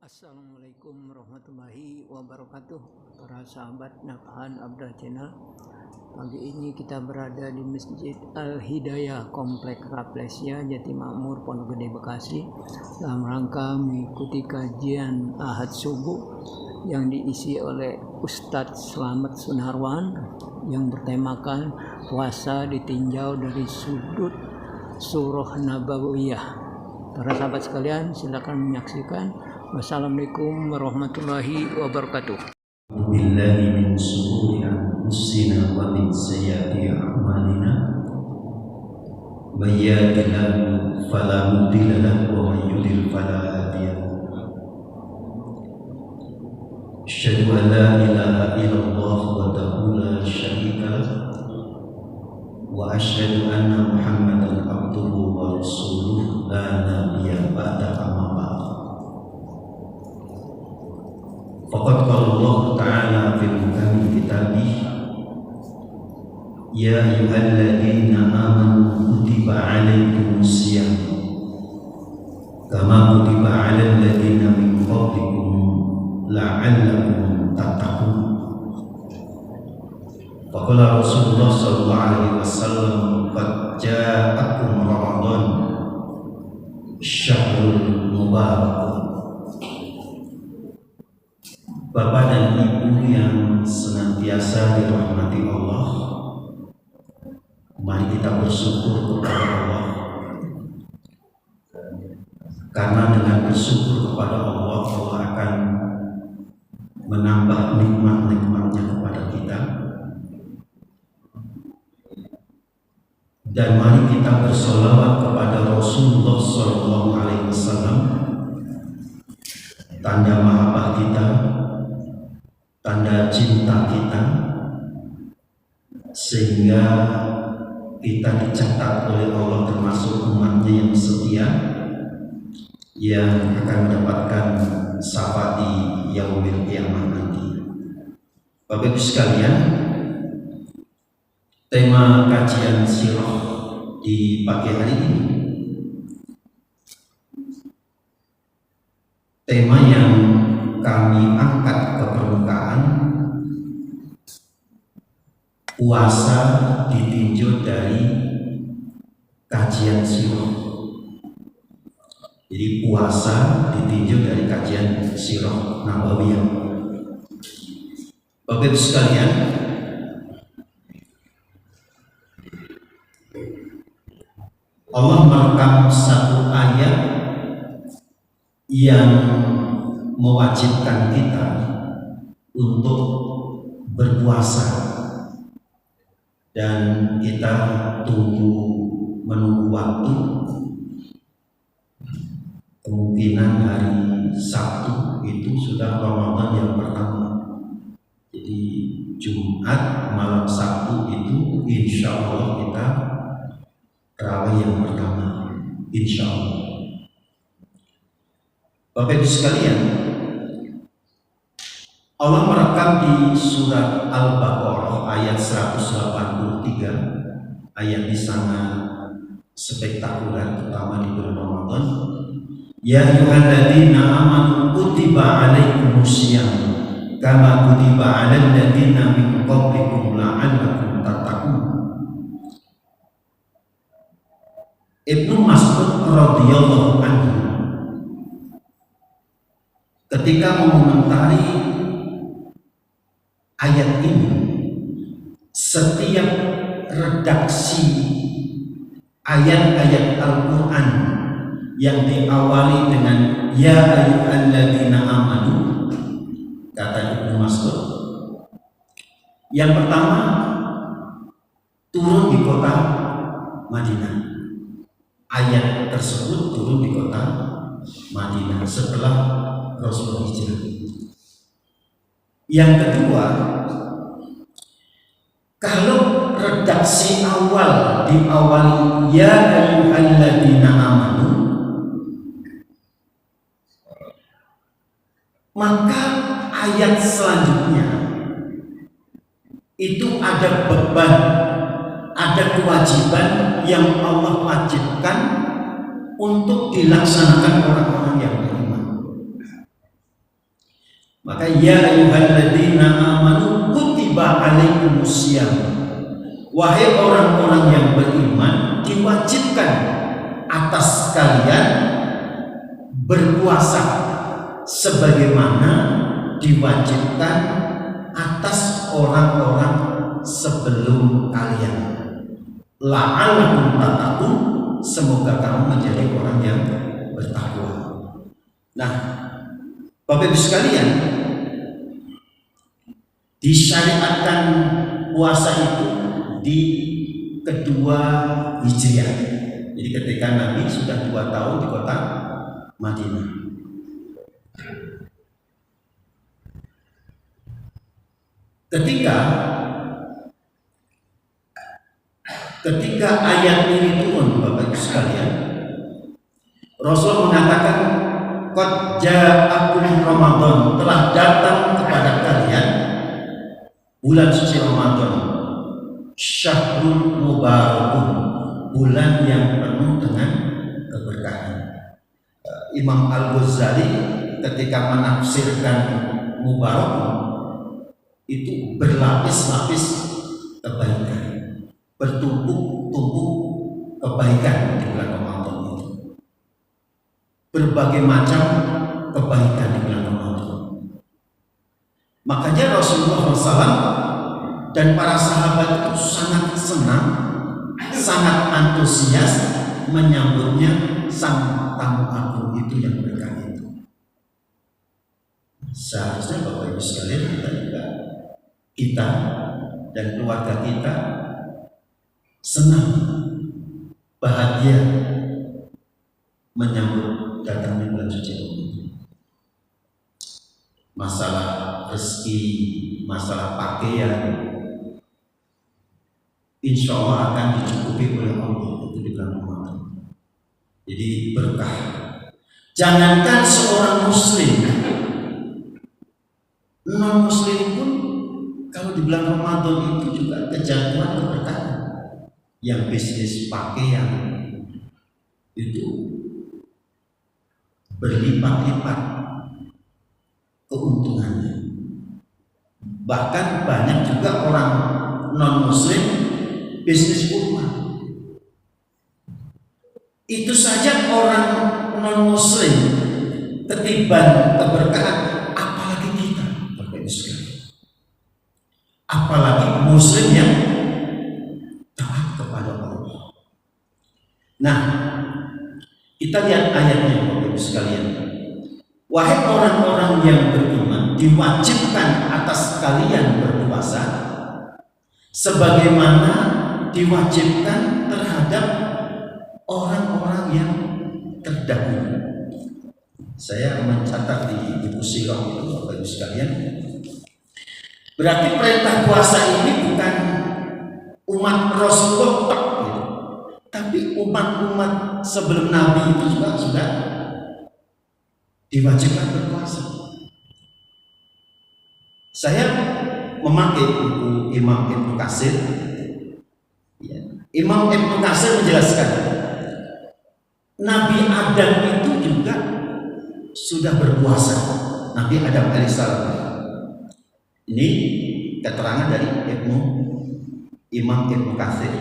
Assalamualaikum warahmatullahi wabarakatuh. Para sahabat Nafhan Abdul Channel, pagi ini kita berada di Masjid Al-Hidayah Komplek Raplesia Jatimakmur Pondok Gede Bekasi dalam rangka mengikuti kajian Ahad Subuh yang diisi oleh Ustadz Slamet Sunarwan yang bertemakan puasa ditinjau dari sudut surah Nabawiyah. Para sahabat sekalian, silakan menyaksikan. Wassalamualaikum warahmatullahi wabarakatuh. Billahi min shururi anfusina wa min sayyiati a'malina. May yahdihillahu fala mudilla lahu wa may yudlil fala hadiya lahu. Asyhadu an la ilaha illallah wahdahu la syarika lahu wa asyhadu anna Muhammadan abduhu wa rasuluhu la nabiyya ba'da amma ba'd. Faqad qala Allah Ta'ala fi muhkami kitabih, ya ayyuhalladzina amanu kutiba 'alaikumus shiyam kama kutiba 'alal ladzina min qablikum la'allakum tattaqun. Faqala Rasulullah sallallahu alaihi wasallam, qad ja'akum Ramadan syahrul mubarak. Bapak dan Ibu yang senantiasa dirahmati Allah, mari kita bersyukur kepada Allah, karena dengan bersyukur kepada Allah, Allah akan menambah nikmat-nikmatnya kepada kita. Dan mari kita bersolawat kepada Rasulullah SAW, tanda mahabbah kita, tanda cinta kita, sehingga kita dicatat oleh Allah termasuk umatnya yang setia, yang akan mendapatkan syafaat di yaumil qiyamah nanti. Bapak Ibu sekalian, tema kajian sirah di pagi hari ini, tema yang kami angkat ke permukaan, puasa ditinjau dari kajian sirah. Jadi puasa ditinjau dari kajian sirah Nabawiyah. Bapak Ibu sekalian, Allah merekam satu ayat yang mewajibkan kita untuk berpuasa, dan kita menunggu waktu. Kemungkinan hari Sabtu itu sudah Ramadan yang pertama. Jadi Jumat malam Sabtu itu insya Allah kita tarawih yang pertama, insya Allah. Bapak Ibu sekalian, Allah merekam di surat Al-Baqarah ayat 183, ayat di sana spektakuler, terutama di bulan Ramadan. Ya ayyuhalladzina amanu kutiba 'alaikumus shiyam kama kutiba 'alal ladzina min qablikum la'allakum tattaqun. Ibnu Mas'ud radhiyallahu anhu ketika mengomentari ayat ini, setiap redaksi ayat-ayat Al-Quran yang diawali dengan ya ayyuhalladzina amanu, kata Ibnu Mas'ud, yang pertama turun di kota Madinah. Ayat tersebut turun di kota Madinah setelah Rasulullah hijrah. Yang kedua, kalau redaksi awal diawali ya ayyuhalladzina amanu, maka ayat selanjutnya itu ada beban, ada kewajiban yang Allah wajibkan untuk dilaksanakan orang-orang yang beriman. Maka ya ayyuhalladzina amanu kutiba alaikumusiyam, wahai orang-orang yang beriman, diwajibkan atas kalian berpuasa sebagaimana diwajibkan atas orang-orang sebelum kalian. La'allakum tattaqun, semoga kamu menjadi orang yang bertakwa. Nah, Bapak Ibu sekalian, disyariatkan puasa itu di kedua Hijriah. Jadi ketika Nabi sudah 2 tahun di kota Madinah. Ketika ayat ini turun, Bapak Ibu sekalian, Rasul mengatakan, qad ja'akum Ramadan, telah datang kepada kalian bulan suci Ramadan, syahrul mubarakun, bulan yang penuh dengan keberkahan. Imam Al-Ghazali ketika menafsirkan mubarakun itu berlapis-lapis kebaikan, bertumpuk-tumpuk kebaikan di bulan Ramadan itu, berbagai macam kebaikan di bulan Ramadan. Makanya Rasulullah SAW dan para sahabat itu sangat senang, sangat antusias menyambutnya sang tamu agung itu yang berkah itu. Seharusnya Bapak Ibu sekalian, kita dan keluarga kita senang, bahagia menyambut datangnya bulan suci Ramadan. Masalah rezeki, masalah pakaian, insya Allah akan dicukupi oleh Allah itu di bulan Ramadan. Jadi berkah. Jangankan seorang muslim, non muslim pun kalau di bulan Ramadan itu juga kejatuhan keberkahan. Yang bisnis pakaian itu berlipat-lipat keuntungannya. Bahkan banyak juga orang non muslim bisnis kurma. Itu saja orang non muslim ketiban keberkahan, apalagi kita, Bapak Ibu sekalian. Apalagi muslim yang taat kepada Allah. Nah, kita lihat ayatnya, Bapak Ibu sekalian. Wahai orang-orang yang beriman, diwajibkan atas kalian berpuasa sebagaimana diwajibkan terhadap orang-orang yang terdahulu. Saya mencatat di buku sirah itu, Bapak Ibu sekalian. Berarti perintah puasa ini bukan umat Rasulullah, tapi umat-umat sebelum Nabi itu juga sudah diwajibkan berpuasa. Saya memakai buku Imam Ibnu Katsir. Imam Ibnu Katsir menjelaskan, Nabi Adam itu juga sudah berpuasa. Nabi Adam alaihissalam. Ini keterangan dari Imam Ibnu Katsir.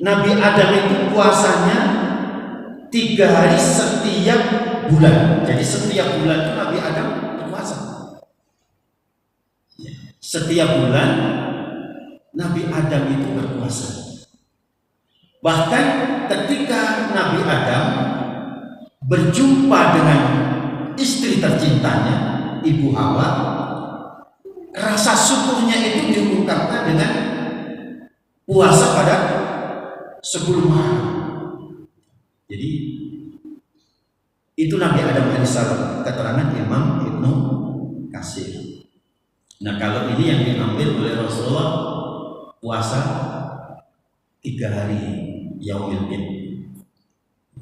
Nabi Adam itu puasanya 3 hari setiap bulan. Jadi setiap bulan itu Nabi Adam berpuasa. Setiap bulan Nabi Adam itu berpuasa. Bahkan ketika Nabi Adam berjumpa dengan istri tercintanya, Ibu Hawa, rasa syukurnya itu diungkapkan dengan puasa pada 10 malam. Jadi itu Nabi Adam alaihissalam, keterangan Imam Ibnu Katsir. Nah, kalau ini yang diambil oleh Rasulullah, puasa 3 hari Yaumul Bid,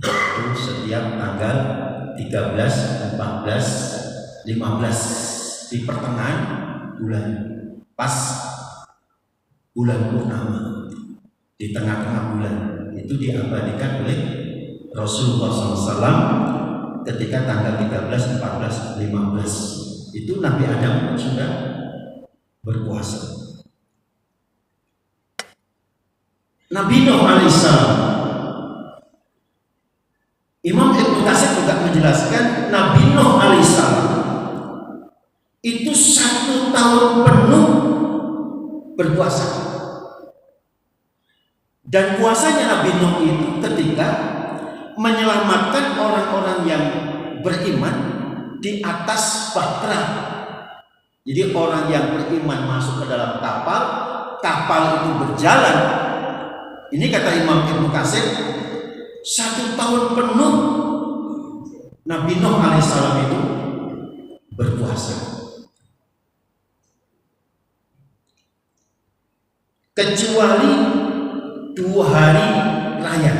itu setiap tanggal 13, 14, 15 di pertengahan bulan, pas bulan purnama, di tengah-tengah bulan itu diabadikan oleh Rasulullah SAW ketika tanggal 13, 14, 15 Itu Nabi Adam pun sudah berpuasa. Nabi Nuh alaihissalam, Imam Ibnu Katsir juga menjelaskan Nabi Nuh alaihissalam itu 1 tahun penuh berpuasa. Dan puasanya Nabi Nuh itu ketika menyelamatkan orang-orang yang beriman di atas bahtera. Jadi orang yang beriman masuk ke dalam kapal, kapal itu berjalan. Ini kata Imam Ibnu Katsir, 1 tahun penuh Nabi Nuh alaihissalam itu berpuasa. Kecuali 2 hari raya.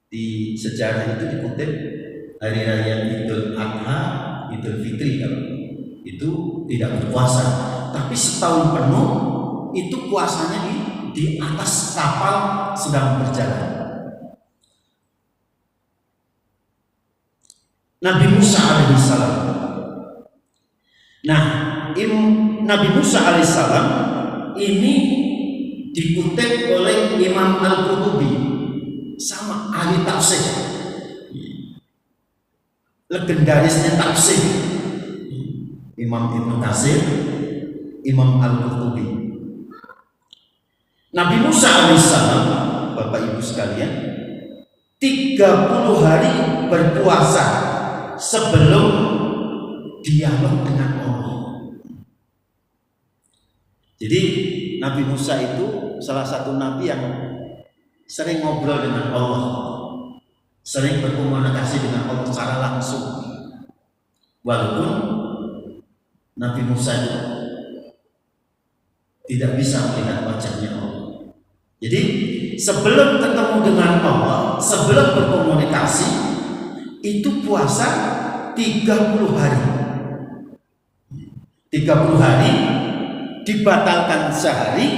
Di sejarah itu dikutip hari raya Idul Adha, Idul Fitri itu tidak berpuasa, tapi setahun penuh itu puasanya di atas kapal sedang berjalan. Nabi Musa alaihissalam. Nah, Nabi Musa alaihissalam ini dikutip oleh Imam Al-Qurtubi, sama ahli tafsir, legendarisnya tafsir, Imam Ibnu Katsir, Imam Al-Qurtubi. Nabi Musa alaihissalam, Bapak Ibu sekalian, 30 hari berpuasa sebelum dialog dengan Allah. Jadi Nabi Musa itu salah satu nabi yang sering ngobrol dengan Allah, sering berkomunikasi dengan Allah secara langsung. Walaupun Nabi Musa itu tidak bisa melihat wajahnya Allah. Jadi sebelum ketemu dengan Allah, sebelum berkomunikasi, itu puasa 30 hari. 30 hari dibatalkan sehari.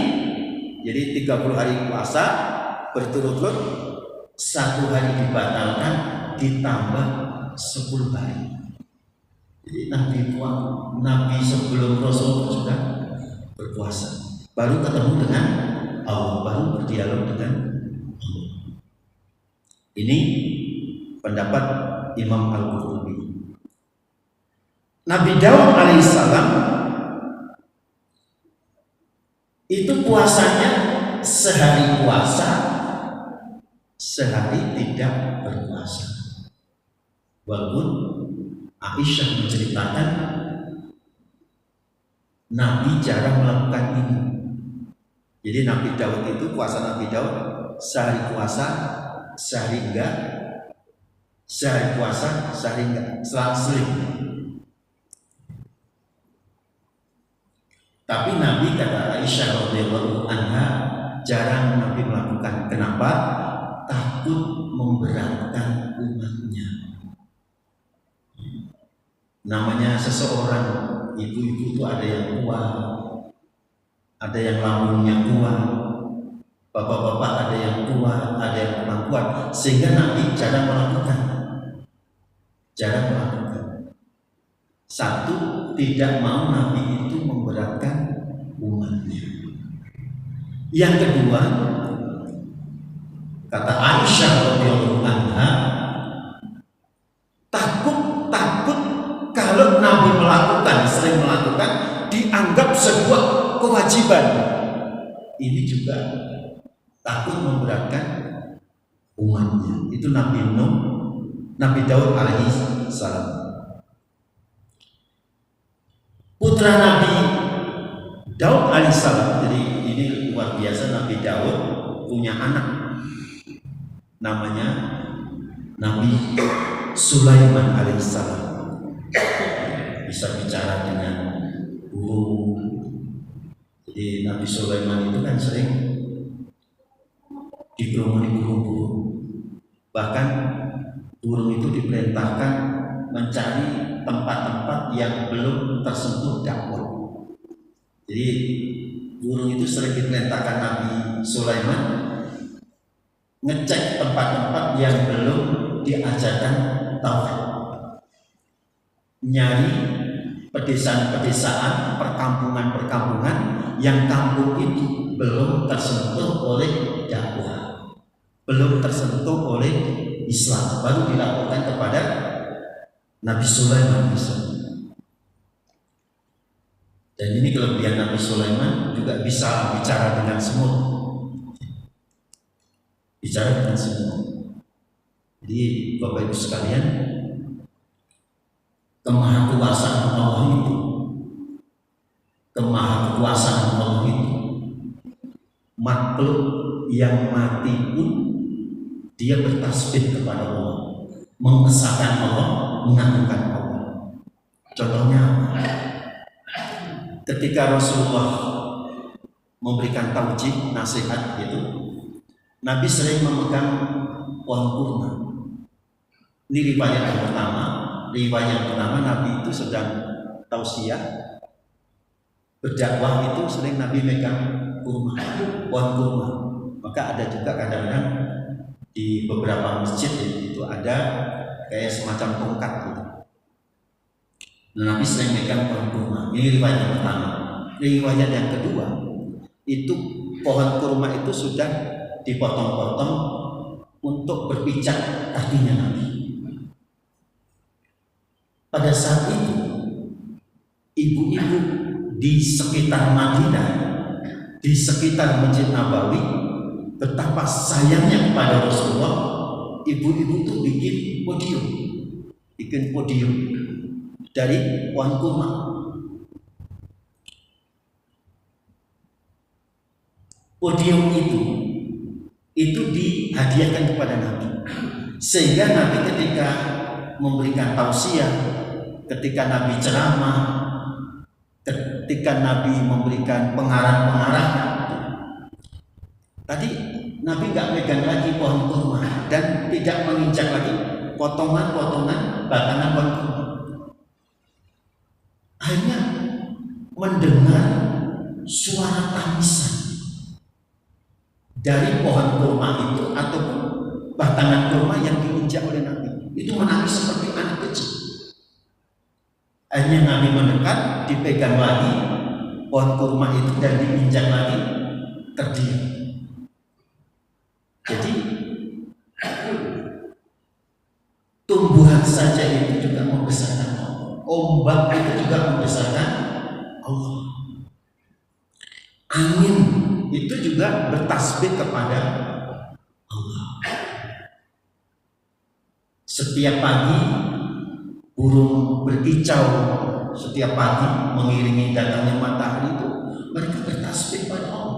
Jadi 30 hari puasa berturut-turut, 1 hari dibatalkan, ditambah 10 hari. Jadi Nabi sebelum Rasul sudah berpuasa, baru ketemu dengan Allah, baru berdialog dengan Allah. Ini pendapat Imam Al-Qurtubi. Nabi Daud alaihissalam itu puasanya sehari puasa, sehari tidak berpuasa. Walaupun Aisyah menceritakan Nabi jarang melakukan ini. Jadi Nabi Daud itu, puasa Nabi Daud sehari puasa, sehari enggak, sehari puasa, sehari enggak, selang-seling. Tapi Nabi, kata Aisyah radhiyallahu anha, jarang Nabi melakukan. Kenapa? Takut memberatkan umatnya. Namanya seseorang, ibu-ibu itu ada yang kuat, ada yang lambungnya kuat, bapak-bapak ada yang kuat, ada yang kurang kuat, sehingga Nabi jarang melakukan. Satu, tidak mau Nabi itu memberatkan umatnya. Yang kedua, kata Aisyah radhiyallahu anha, takut kalau Nabi sering melakukan, dianggap sebuah kewajiban. Ini juga takut memberatkan umatnya. Itu Nabi Daud alaihi salam. Putra Nabi Daud alaihissalam. Jadi ini luar biasa, Nabi Daud punya anak namanya Nabi Sulaiman alaihissalam. Bisa bicara dengan burung. Jadi Nabi Sulaiman itu kan sering dikerumuni burung-burung. Bahkan burung itu diperintahkan mencari tempat-tempat yang belum tersentuh dakwah. Jadi burung itu sering diperintahkan Nabi Sulaiman ngecek tempat-tempat yang belum diajarkan tauhid, nyari pedesaan-pedesaan, perkampungan-perkampungan yang kampung itu belum tersentuh oleh dakwah, belum tersentuh oleh Islam, baru dilaporkan kepada Nabi Sulaiman. Dan ini kelebihan Nabi Sulaiman, juga bisa bicara dengan semut, bicara dengan semut. Jadi Bapak Ibu sekalian, kemahakuasaan Allah itu, kemahakuasaan Allah itu, makhluk yang mati pun dia bertasbih kepada Allah, mengesahkan Allah, mengagungkan Allah. Contohnya apa? Ketika Rasulullah memberikan taujih, nasihat gitu, Nabi sering memegang pohon kurma. Ini riwayat yang pertama. Riwayat pertama, Nabi itu sedang tausiah, berdakwah, itu sering Nabi megang kurma, pohon kurma. Maka ada juga kadang-kadang di beberapa masjid itu ada kayak semacam tongkat gitu. Nah, Nabi sering megang pohon kurma. Ini riwayat yang pertama. Riwayat yang kedua, itu pohon kurma itu sudah dipotong-potong untuk berpijak kakinya Nabi. Pada saat itu, ibu-ibu di sekitar Madinah, di sekitar Masjid Nabawi, betapa sayangnya kepada Rasulullah, ibu-ibu itu bikin podium dari pohon kurma. Podium itu dihadiahkan kepada Nabi, sehingga Nabi ketika memberikan tausiah, ketika Nabi ceramah, ketika Nabi memberikan pengarahan, tadi Nabi nggak megang lagi pohon kurma dan tidak menginjak lagi potongan-potongan batangan pohon kurma. Hanya mendengar suara tangisan dari pohon kurma itu ataupun batangan kurma yang diinjak oleh Nabi. Itu menangis seperti anak kecil. Akhirnya Nabi mendekat, dipegang lagi pohon kurma itu dan diinjak lagi, terdiam. Jadi tumbuhan saja itu juga membesarkan Allah. Ombak itu juga membesarkan Allah. Angin itu juga bertasbih kepada Allah. Setiap pagi burung berkicau, setiap pagi mengiringi datangnya matahari itu, mereka bertasbih pada Allah.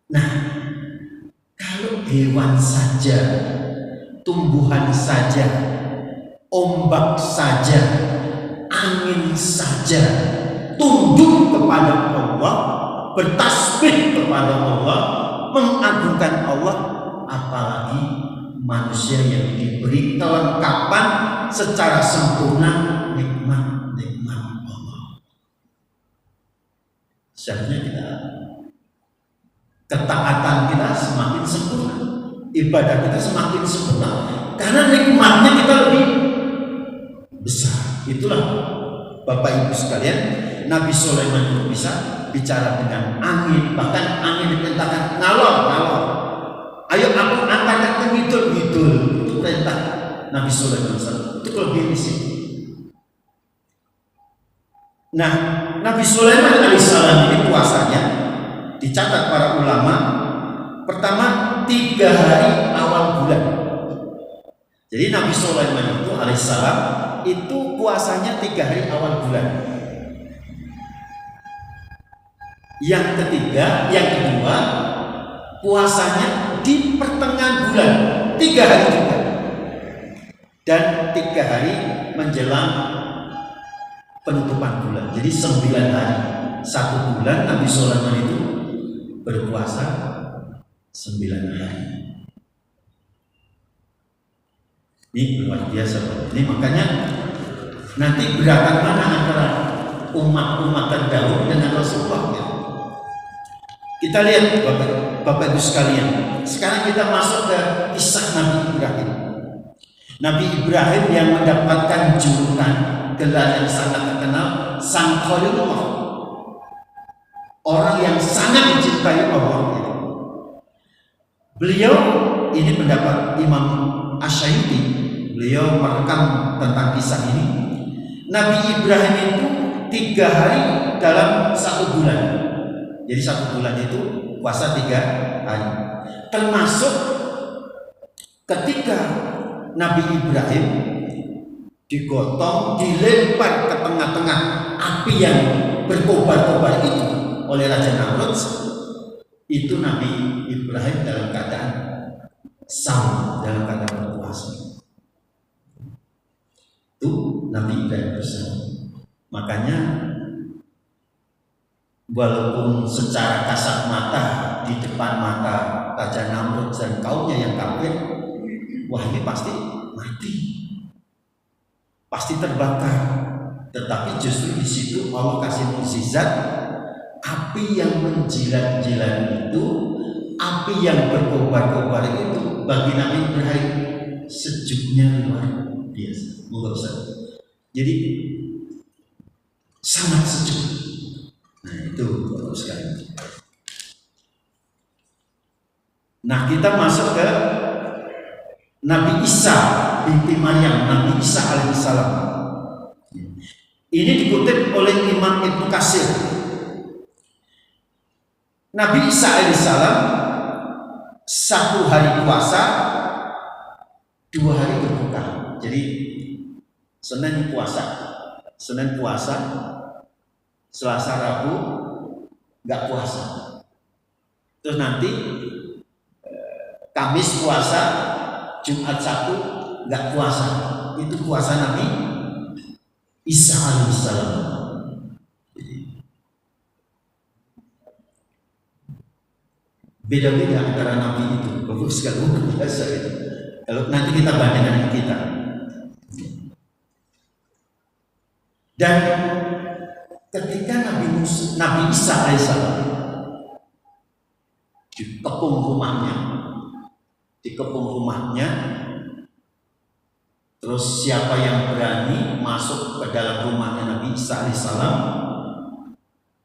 Nah, kalau hewan saja, tumbuhan saja, ombak saja, angin saja tunduk kepada Allah, bertasbih kepada Allah, mengagungkan Allah, apalagi manusia yang diberi kelengkapan secara sempurna nikmat-nikmat Allah. Seharusnya ketaatan kita semakin sempurna, ibadah kita semakin sempurna, karena nikmatnya kita lebih besar. Itulah Bapak Ibu sekalian, Nabi Sulaiman itu bisa bicara dengan angin, bahkan angin diperintahkan ngalor. Ayo aku angkat ke ngidul. Itu perintah Nabi Sulaiman. Itu kelebihan di sini. Nah, Nabi Sulaiman alaihissalam ini puasanya dicatat para ulama, pertama 3 hari awal bulan. Jadi Nabi Sulaiman itu alaihissalam itu puasanya 3 hari awal bulan. Yang kedua puasanya di pertengahan bulan, 3 hari juga, dan 3 hari menjelang penutupan bulan. Jadi 9 hari. 1 bulan Nabi Sulaiman itu berpuasa 9 hari. Ini luar biasa. Ini makanya nanti bedakan mana antara umat-umat terdahulu dengan Rasulullah ya. Kita lihat Bapak Ibu sekalian. Sekarang kita masuk ke kisah Nabi Ibrahim. Nabi Ibrahim yang mendapatkan julukan gelar yang sangat terkenal Sang Khalilullah, orang yang sangat dicintai Allah. Beliau ini pendapat Imam Asy'ari, beliau merekam tentang kisah ini. Nabi Ibrahim itu 3 hari dalam 1 bulan. Jadi 1 bulan itu puasa 3 hari. Termasuk ketika Nabi Ibrahim digotong, dilempar ke tengah-tengah api yang berkobar-kobar itu oleh Raja Namrud, itu Nabi Ibrahim dalam keadaan saum, dalam keadaan berpuasa. Itu Nabi Ibrahim bersaum. Makanya walaupun secara kasat mata di depan mata Raja Namrud dan kaumnya yang kafir, wah ini pasti mati, pasti terbakar. Tetapi justru di situ Allah kasih mukjizat, api yang menjilat-jilat itu, api yang berkobar-kobar itu bagi Nabi Ibrahim sejuknya luar biasa. Jadi sangat sejuk. Nah itu Bapak sekalian. Nah kita masuk ke Nabi Isa binti Maryam, Nabi Isa alaihissalam. Ini dikutip oleh Imam Ibnu Katsir. Nabi Isa alaihissalam 1 hari puasa, 2 hari berbuka. Jadi Senin puasa, Selasa Rabu nggak puasa. Terus nanti Kamis puasa, Jumat Sabtu nggak puasa. Itu puasa Nabi Isa alaihissalam. Beda-beda antara Nabi itu, bagus sekali, biasa itu. Kalau nanti kita bandingkan dengan kita. Dan ketika Nabi Isa alaihissalam dikepung rumahnya, terus siapa yang berani masuk ke dalam rumahnya Nabi Isa alaihissalam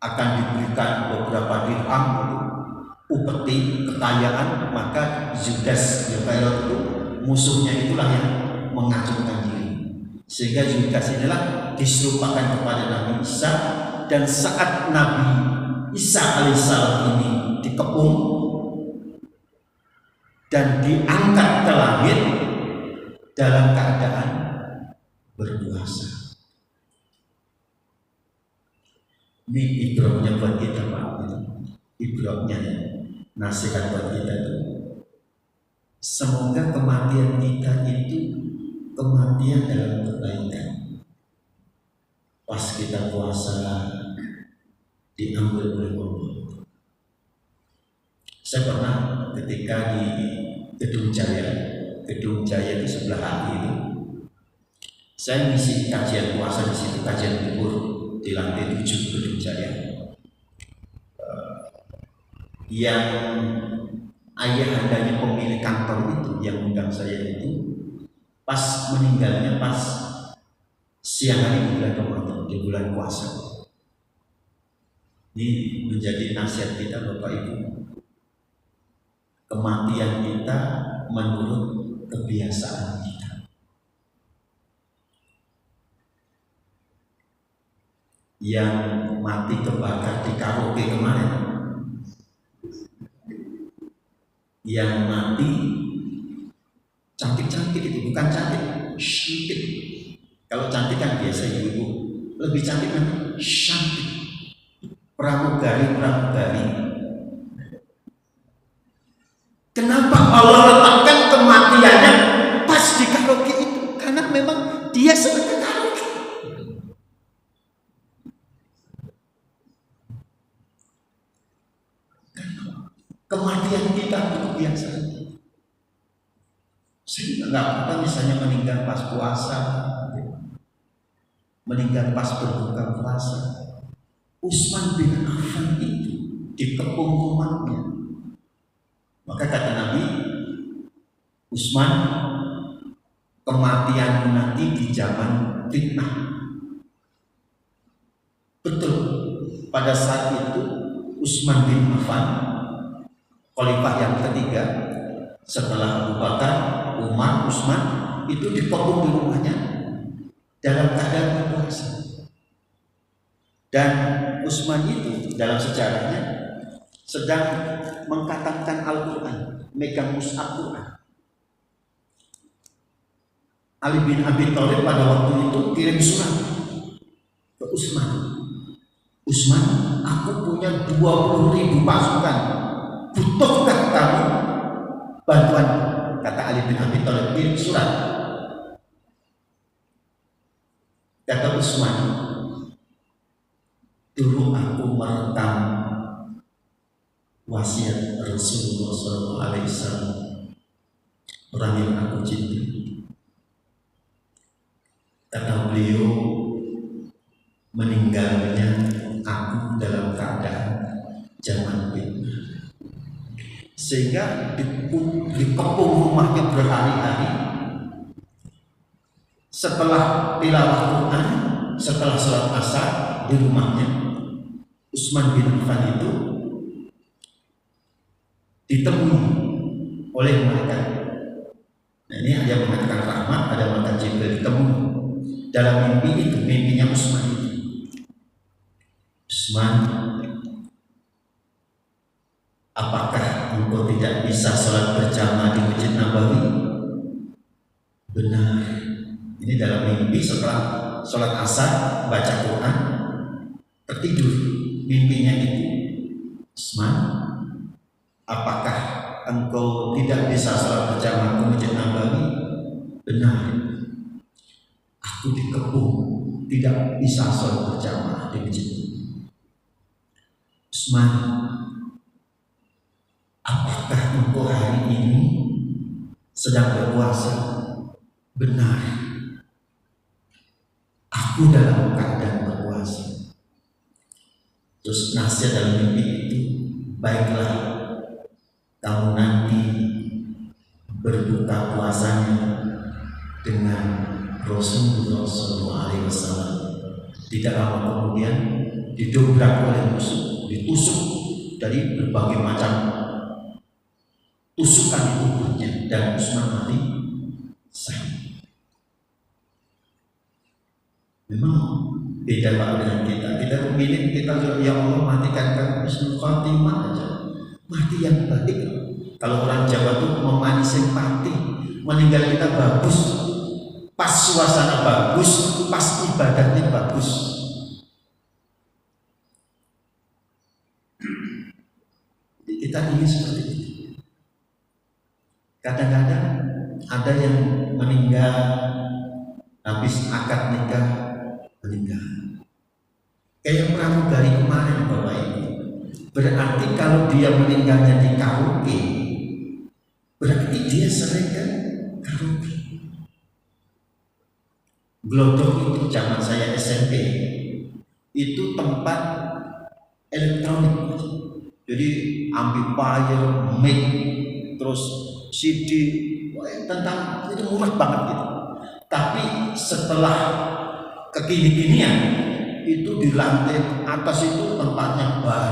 akan diberikan beberapa dirham, upeti, kekayaan. Maka Judas Iskariot itu musuhnya itulah yang mengacungkan diri, sehingga Judas inilah diserupakan kepada Nabi Isa. Dan saat Nabi Isa alaihissalam ini dikepung dan diangkat ke langit dalam keadaan berpuasa. Ini ibrahnya buat kita, Pak. Ibrahnya, nasihat buat kita itu. Semoga kematian kita itu kematian dalam kebaikan. Pas kita puasa diambil oleh Allah. Saya pernah ketika di Gedung Jaya di sebelah hati itu, saya ngisi kajian puasa di situ, kajian libur di lantai 7 Gedung Jaya. Yang ayahandanya pemilik kantor itu yang undang saya itu pas meninggalnya pas siang hari bulan Ramadan, di bulan puasa. Ini menjadi nasihat kita Bapak Ibu. Kematian kita menurut kebiasaan kita. Yang mati kebakar di karaoke kemarin, yang mati cantik-cantik itu, bukan cantik, cantik. Kalau cantik kan biasa ibu-ibu, lebih cantik kan cantik, pramugari. Kenapa Allah letakkan kematiannya pas di karaoke itu? Karena memang dia senang ke karaoke. Kematian kita itu biasa. Saya nggak apa misalnya meninggal pas puasa, meninggal pas berbuka puasa. Utsman bin Affan itu dikepung rumahnya. Maka kata Nabi, Utsman kematianmu nanti di zaman fitnah. Betul, pada saat itu Utsman bin Affan, khalifah yang ketiga setelah Abu Bakar, Umar, Utsman, itu dipekung di rumahnya dalam keadaan berpuasa. Dan Utsman itu dalam sejarahnya sedang mengkatamkan Al-Quran, megang mushaf Quran. Ali bin Abi Thalib pada waktu itu kirim surat ke Utsman. Utsman, aku punya 20.000 pasukan. Butuhkah kamu bantuan? Kata Ali bin Abi Thalib, kirim surat. Kata Utsman, dulu aku merekam wasiat Rasulullah SAW, orang yang aku cintai. Kata beliau, meninggalnya aku dalam keadaan zaman fitnah, sehingga dikepung rumahnya berhari-hari. Setelah tilawah Quran, setelah sholat asar di rumahnya, Utsman bin Affan itu ditemui oleh malaikat. Nah, ini ada mengatakan rahmat, ada mengatakan Jibril ditemui dalam mimpi itu, mimpinya Utsman itu. Utsman, apakah engkau tidak bisa sholat berjamaah di Masjid Nabawi? Benar. Ini dalam mimpi setelah sholat asar baca Quran, tertidur. Mimpinya itu, Utsman, apakah engkau tidak bisa sholat berjamaah di Masjid Nabawi? Benar. Aku dikepung, tidak bisa sholat berjamaah di masjid. Utsman, apakah engkau hari ini sedang berpuasa? Benar. Aku dalam keadaan berpuasa. Terus nasihat dalam mimpi itu, baiklah, kamu nanti berbuka puasanya dengan Rasulullah SAW. Tidak lama kemudian didobrak oleh musuh, ditusuk dari berbagai macam tusukan di tubuhnya, dan Utsman mati sahih. Memang beda Pak dengan kita. Kita memilih, kita ya Allah matikan kami husnul khotimah aja, mati yang baik. Kalau orang Jawa tuh memanis simpati, meninggal kita bagus, pas suasana bagus, pas ibadahnya bagus. Kita ingin seperti itu. Kadang-kadang ada yang meninggal habis akad nikah, meninggal. Kayak pramugari kemarin Bapak Ibu. Berarti kalau dia meninggalnya di karaoke, berarti dia sering kan karaoke. Glodok itu zaman saya SMP, itu tempat elektronik. Jadi amplifier, mic, terus CD, tentang itu murah banget gitu. Tapi setelah kekini-kinian, itu di lantai atas itu tempatnya bar,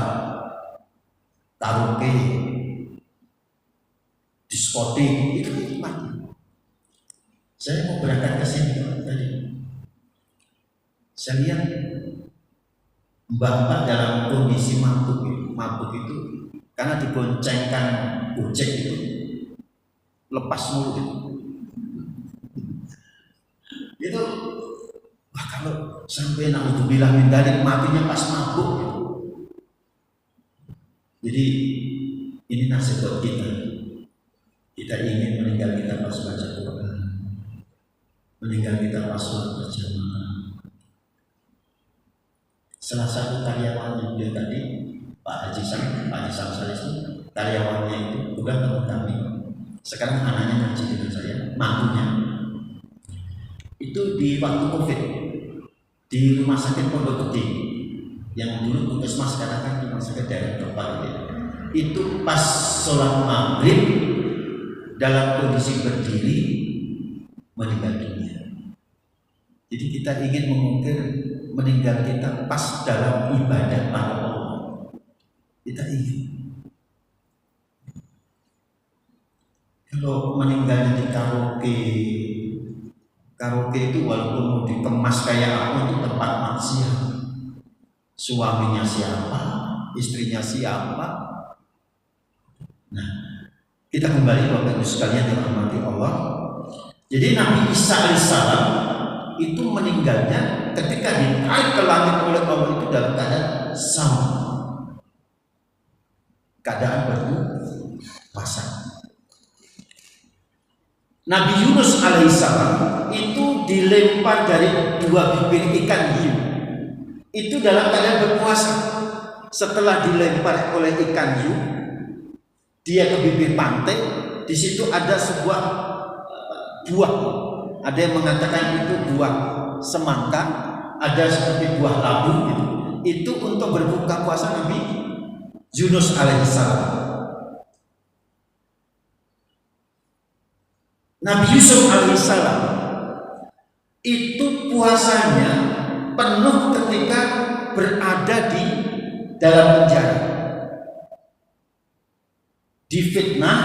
karaoke, diskotik, itu tempatnya. Saya mau berangkat ke sini tadi. Saya lihat mbak-mbak dalam kondisi mabuk itu, karena diboncengkan gojek itu, lepas mulut itu. Wah, kalau sampai naudzubillah min dzalik, matinya pas mabuk. Jadi ini nasib buat kita. Kita ingin meninggal kita pas baca Quran, meninggal kita pas sholat berjamaah. Salah satu karyawannya dia tadi, Pak Haji Samsal itu, karyawannya itu bukan teman kami. Sekarang anaknya ngaji dengan saya, mantunya. Itu di waktu Covid di rumah sakit Pondok Gede, yang dulu puskesmas, sekarang kan rumah sakit daerah tempat ya. Itu pas sholat maghrib dalam kondisi berdiri, meninggal dunia. Jadi kita ingin mengukir meninggal kita pas dalam ibadah pada Allah. Kita ingin. Kalau meninggalnya di karaoke itu walaupun mau dikemas kayak apa itu tempat maksiat. Suaminya siapa, istrinya siapa. Nah, kita kembali Bapak Ibu sekalian dirahmati Allah. Jadi Nabi Isa alaihissalam itu meninggalnya ketika ditarik ke langit oleh Allah itu dalam keadaan sama, keadaan berpuasa. Nabi Yunus alaihissalam itu dilempar dari 2 bibir ikan hiu itu dalam keadaan berpuasa. Setelah dilempar oleh ikan hiu, dia ke bibir pantai. Di situ ada sebuah buah. Ada yang mengatakan itu buah semangka, ada seperti buah labu gitu. Itu untuk berbuka puasa Nabi Yunus alaihissalam. Nabi Yusuf alaihissalam itu puasanya penuh ketika berada di dalam penjara, difitnah,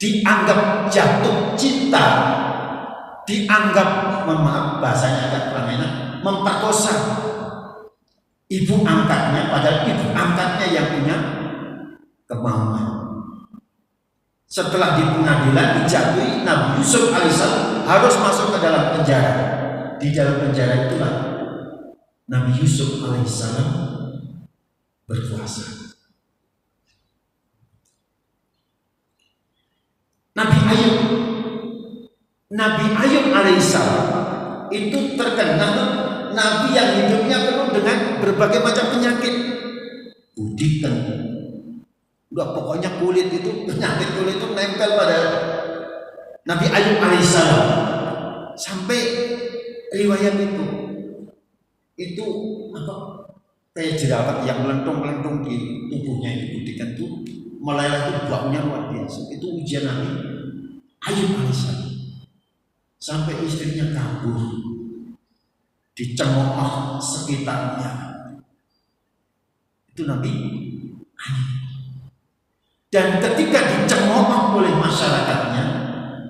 dianggap jatuh cinta, dianggap, maaf bahasanya agak kurang enak, memperkosa ibu angkatnya, padahal ibu angkatnya yang punya kemauan. Setelah di pengadilan dijatuhi, Nabi Yusuf alaihissalam harus masuk ke dalam penjara. Di dalam penjara itulah Nabi Yusuf alaihissalam berpuasa. Nabi Ayub alaihissalam itu terkenal Nabi yang hidupnya penuh dengan berbagai macam penyakit. Budikan, udah pokoknya kulit itu, penyakit kulit itu nempel pada Nabi Ayub alaihissalam. Sampai riwayat itu apa, kayak jerawat yang melentung-melentung di tubuhnya itu, budikan itu meleleh, itu baunya luar biasa. Itu ujian Nabi Ayub alaihissalam. Sampai istrinya kabur, dicemooh sekitarnya. Itu Nabi Ayub. Dan ketika dicemooh oleh masyarakatnya,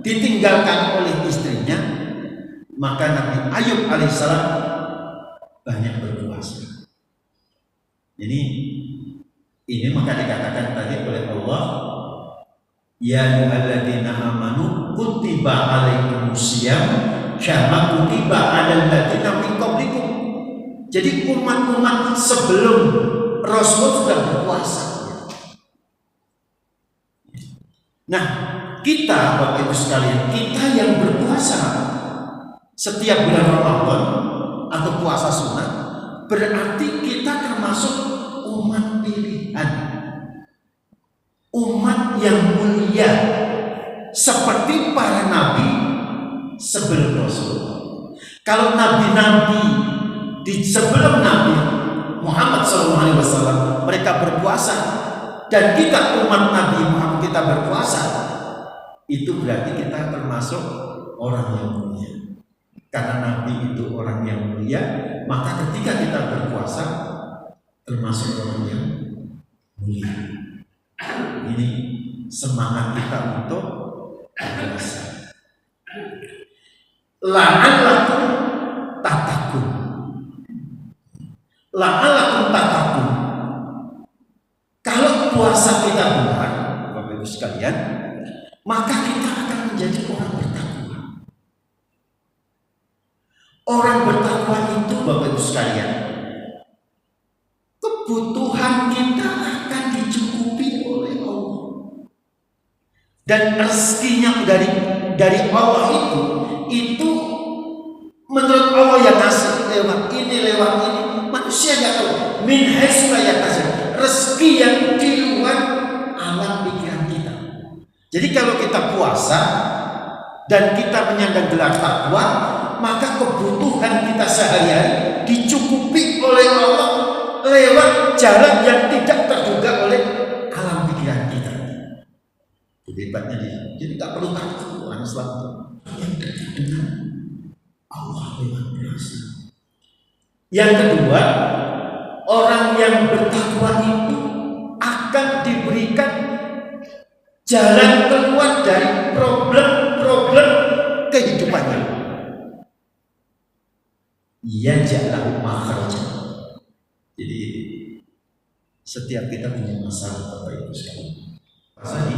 ditinggalkan oleh istrinya, maka Nabi Ayub alaihissalam banyak berpuasa. Jadi ini maka dikatakan tadi oleh Allah, ya ayyuhalladzina amanu kutiba alaikumusiyam kama kutiba alal ladzina min qablikum. Jadi umat-umat sebelum Rasul sudah berpuasa. Nah, kita Bapak Ibu sekalian, kita yang berpuasa setiap bulan Ramadan atau puasa sunat, berarti kita termasuk umat pilihan, umat yang mulia, seperti para nabi sebelum Rasul. Kalau nabi-nabi di sebelum Nabi Muhammad SAW mereka berpuasa, dan kita umat Nabi Muhammad kita berpuasa, itu berarti kita termasuk orang yang mulia. Karena Nabi itu orang yang mulia, maka ketika kita berpuasa termasuk orang yang mulia. Ini semangat kita untuk berpuasa. La'allakum tattaqun. La'allakum tattaqun. Kalau puasa kita benar, Bapak Ibu sekalian, maka kita akan menjadi orang bertakwa. Orang bertakwa itu, Bapak Ibu sekalian, kebutuhan kita akan dicukupi oleh Allah. Dan rezekinya dari Allah itu menurut Allah yang ngasih lewat ini. Manusia nggak tahu. Min haitsu la yahtasib. Rezeki yang di luar alam pikiran kita. Jadi kalau kita puasa dan kita menyandang gelar takwa, maka kebutuhan kita sehari-hari dicukupi oleh Allah lewat jalan yang tidak terduga oleh alam pikiran kita. Hebatnya dia. Jadi tak perlu takut orang Islam itu. Yang dekat dengan Allah luar biasa. Yang kedua, orang yang bertakwa itu akan diberikan jalan keluar dari problem-problem kehidupannya. Yaj'alahu makhraja. Jadi setiap kita punya masalah Bapak Ibu sekalian. Masalah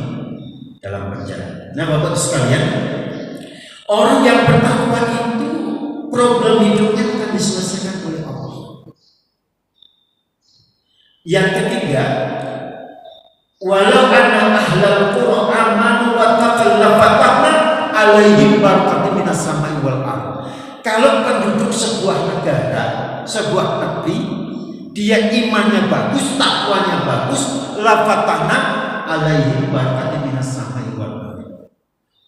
dalam perjalanan. Nah Bapak Ibu sekalian, orang yang bertakwa itu problem hidupnya akan diselesaikan oleh Allah. Yang ketiga, walau anna ahlal qura amanu wa taqaw la fatahna alaihim barakatin minas samai wal ardh. Kalau penduduk sebuah negara, sebuah negeri, dia imannya bagus, takwanya bagus, la fatahna alaihim barakatin minas samai wal ardh.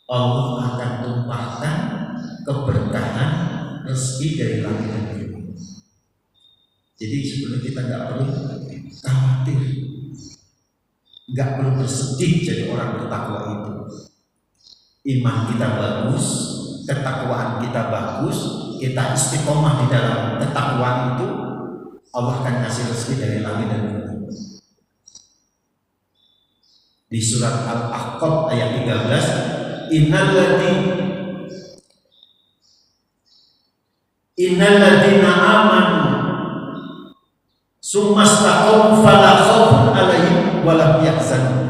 Allah akan tumpahkan keberkahan rezeki dari langit dan bumi. Jadi sebenarnya kita nggak perlu khawatir, nggak perlu bersedih jadi orang bertakwa itu. Iman kita bagus, ketakwaan kita bagus, kita istiqomah di dalam ketakwaan itu, Allah akan kasih rezeki dari langit dan bumi. Di surat Al-Ahqaf ayat 13, innalladzina amanu summastaqamu fala khaufun 'alaihim wa la hum yahzanun.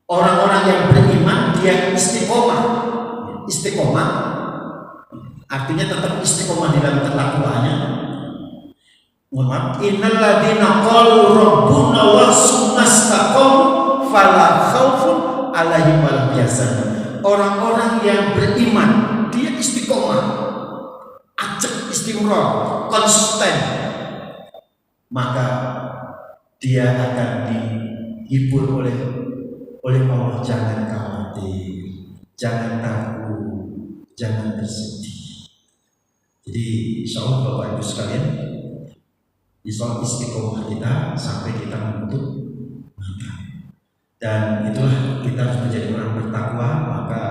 Orang-orang yang beriman dia istiqomah artinya tetap istiqomah di dalam ketakwaannya. Mohon maaf, innalladzina qalu rabbuna Allah summastaqamu fala khaufun 'alaihim wa la hum yahzanun. Orang-orang yang beriman dia istiqomah, ajak istimror, konsisten, maka dia akan dihibur oleh Allah. Jangan khawatir, jangan takut, jangan bersedih. Jadi insya Allah Bapak Ibu sekalian, insya Allah istiqomah kita sampai kita menutup mata. Dan itulah kita harus menjadi orang bertakwa. Maka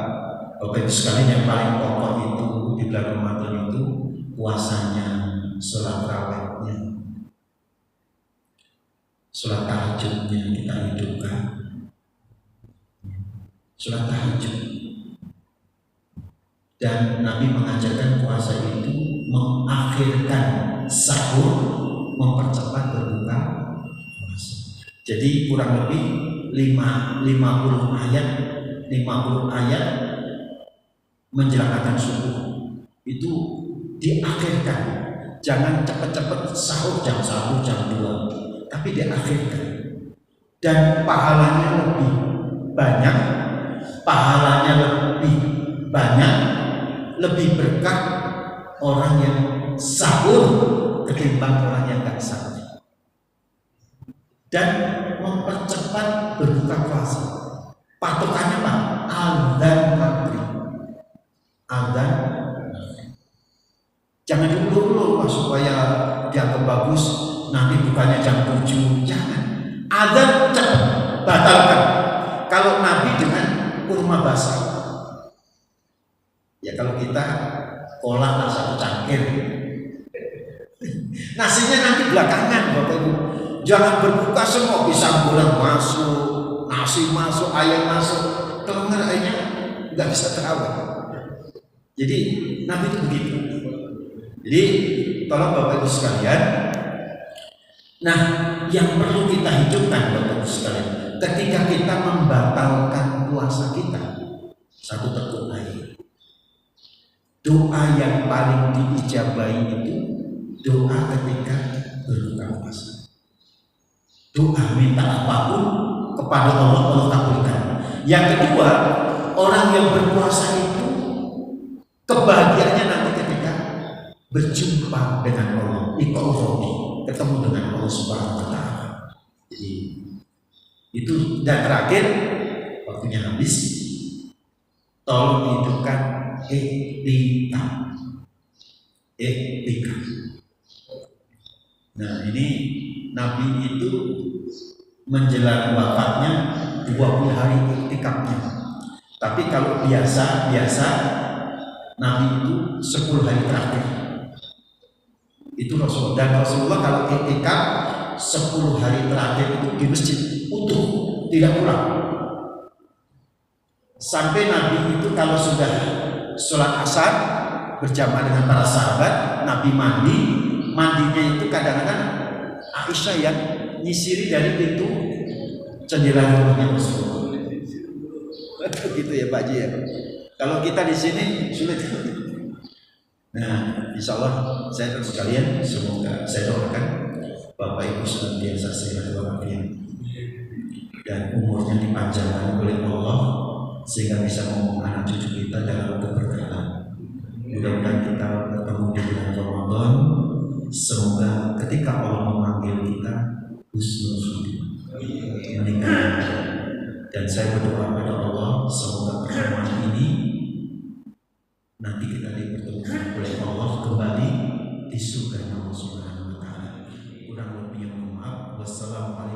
Bapak Ibu sekalian, yang paling pokok itu di bulan Ramadan itu puasanya, sholat rawatnya, sholat tahajudnya kita hidupkan. Sholat tahajud. Dan Nabi mengajarkan puasa itu mengakhirkan sahur, mempercepat berbuka puasa. Jadi kurang lebih 50 ayat menjelang adzan subuh itu diakhirkan. Jangan cepat-cepat sahur jam 1, jam 2, tapi diakhirkan. Dan pahalanya lebih banyak, lebih berkah orang yang sahur ketimbang orang yang gak sahur. Dan mempercepat berbuka puasa. Patokannya apa? Adzan maghrib. Adzan. Jangan dulu supaya dianggap bagus nanti bukanya jam 7. Jangan. Adzan cepat, batalkan. Kalau Nabi dengan kurma basah. Ya kalau kita kolak satu cangkir. Nasinya nanti belakangan Bapak Ibu. Jangan berbuka semua, pisang goreng masuk, nasi masuk, ayam masuk, kelengar airnya nggak bisa terawat. Jadi Nabi itu begitu. Jadi tolong Bapak Ibu sekalian. Nah, yang perlu kita hidupkan Bapak Ibu sekalian, ketika kita membatalkan puasa kita, satu teguk air. Doa yang paling diijabahi itu doa ketika berbuka puasa. Doa minta apapun kepada Allah, Allah kabulkan. Yang kedua, orang yang berpuasa itu kebahagiaannya nanti ketika berjumpa dengan Allah, ketemu dengan Allah Subhanahu wa Ta'ala. Jadi itu. Dan terakhir, waktunya habis, tolong hidupkan etika. Nah ini Nabi itu menjelang wafatnya 20 hari iktikafnya. Tapi kalau biasa Nabi itu 10 hari terakhir. Itu Rasulullah kalau iktikaf 10 hari terakhir itu di masjid utuh, tidak pulang. Sampai Nabi itu kalau sudah sholat asar berjamaah dengan para sahabat, Nabi mandinya itu kadang-kadang Aisyah yang nyisiri dari pintu jendela rumahnya Rasulullah. Gitu ya Pak Haji ya. Kalau kita di sini sulit. Nah, insya Allah saya terus sekalian, semoga saya doakan Bapak Ibu senantiasa sehat walafiat dan umurnya dipanjangkan oleh Allah sehingga bisa ngomong anak cucu kita dalam keberkahan. Mudah-mudahan kita bertemu di bulan Ramadan. Semoga ketika Allah memanggil kita husnul khotimah, meninggal. Dan saya berdoa pada Allah semoga pertemuan ini nanti kita dipertemukan oleh Allah kembali di surga Allah Subhanahu wa taala. Kurang lebihnya mohon maaf. Wassalamualaikum